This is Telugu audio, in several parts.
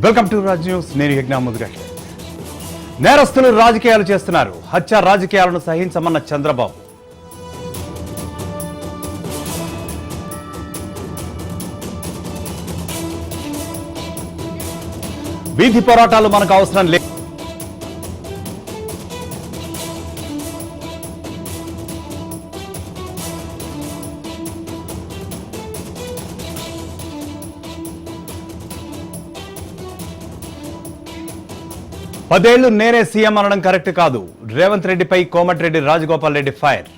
Welcome to Raj news. నేను యజ్ఞ ముదుగడ్డ. నేరస్తులు రాజకీయాలు చేస్తున్నారు. హత్య రాజకీయాలను సహించమన్న చంద్రబాబు. వీధి పోరాటాలు మనకు అవసరం లేదు. పదేళ్లు నేనే సీఎం అనడం కరెక్ట్ కాదు. రేవంత్ రెడ్డిపై కోమటిరెడ్డి రాజగోపాల్ రెడ్డి ఫైర్.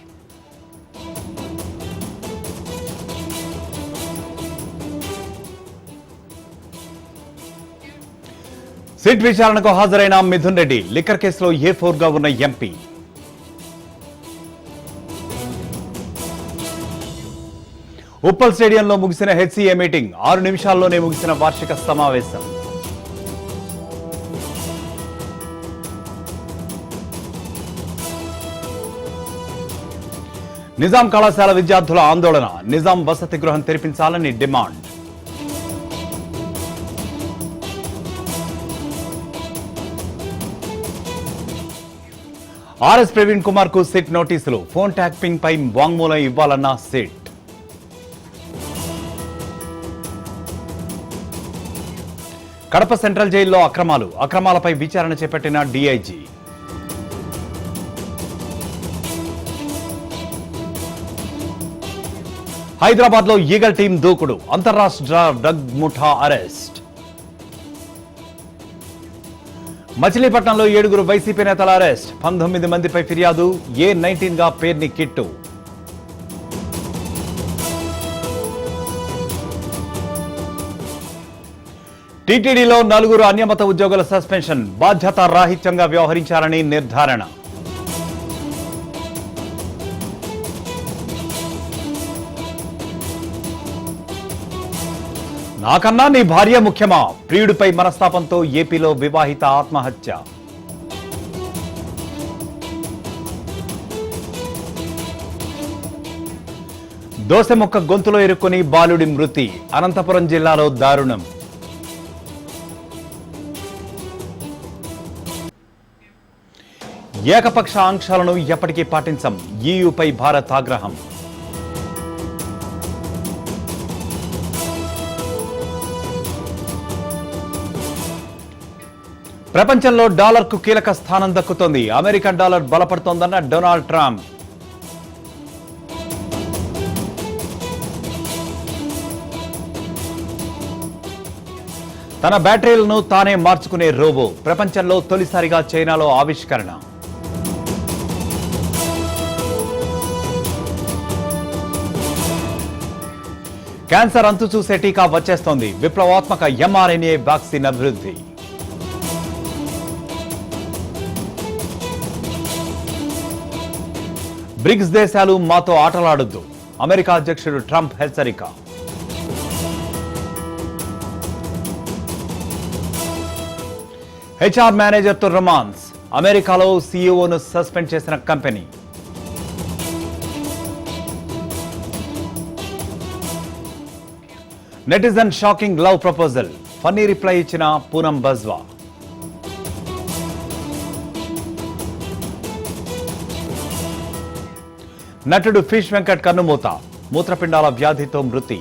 సిట్ విచారణకు హాజరైన మిథున్ రెడ్డి. లిక్కర్ కేసులో A4 గా ఉన్న ఎంపీ. ఉప్పల్ స్టేడియంలో ముగిసిన HCA మీటింగ్. 6 నిమిషాల్లోనే ముగిసిన వార్షిక సమావేశం. నిజాం కళాశాల విద్యార్థుల ఆందోళన. నిజాం వసతి గృహం తెరిపించాలని డిమాండ్. ఆర్ఎస్ ప్రవీణ్ కుమార్ కు సిట్ నోటీసులు. ఫోన్ ట్యాపింగ్ పై వాంగ్మూలం ఇవ్వాలన్న సిట్. కడప సెంట్రల్ జైల్లో అక్రమాలపై విచారణ చేపట్టిన DIG. హైదరాబాద్ లో ఈగల్ టీం దూకుడు. అంతర్రాష్ట్ర డ్రగ్ ముఠా అరెస్ట్. మచిలీపట్నంలో 7 వైసీపీ నేతల అరెస్ట్. 19 మందిపై ఫిర్యాదు. A19 గా పేర్ని కిట్టు. టీటీడీలో 4 అన్యమత ఉద్యోగుల సస్పెన్షన్. బాధ్యత రాహిత్యంగా వ్యవహరించాలని నిర్ధారణ. నాకన్నా నీ భార్య ముఖ్యమా? ప్రియుడిపై మనస్తాపంతో ఏపీలో వివాహిత ఆత్మహత్య. దోసె ముక్క గొంతులో ఇరుక్కుని బాలుడి మృతి. అనంతపురం జిల్లాలో దారుణం. ఏకపక్ష ఆంక్షలను ఎప్పటికీ పాటించం. EUపై భారత్ ఆగ్రహం. ప్రపంచంలో డాలర్కు కీలక స్థానం దక్కుతోంది. అమెరికన్ డాలర్ బలపడుతోందన్న డొనాల్డ్ ట్రంప్. తన బ్యాటరీలను తానే మార్చుకునే రోబో. ప్రపంచంలో తొలిసారిగా చైనాలో ఆవిష్కరణ. క్యాన్సర్ అంతు చూసే టీకా వచ్చేస్తోంది. విప్లవాత్మక mRNA వ్యాక్సిన్ అభివృద్ధి. బ్రిక్స్ దేశాలు మాతో ఆటలాడొద్దు. అమెరికా అధ్యక్షుడు ట్రంప్ హెచ్చరిక. HR మేనేజర్తో రొమాన్స్. అమెరికాలో CEOను సస్పెండ్ చేసిన company. Netizen shocking love proposal. Funny reply ఇచ్చిన పూనం బజ్వా. నటుడు ఫిష్ వెంకట్ కన్నుమూత. మూత్రపిండాల వ్యాధితో మృతి.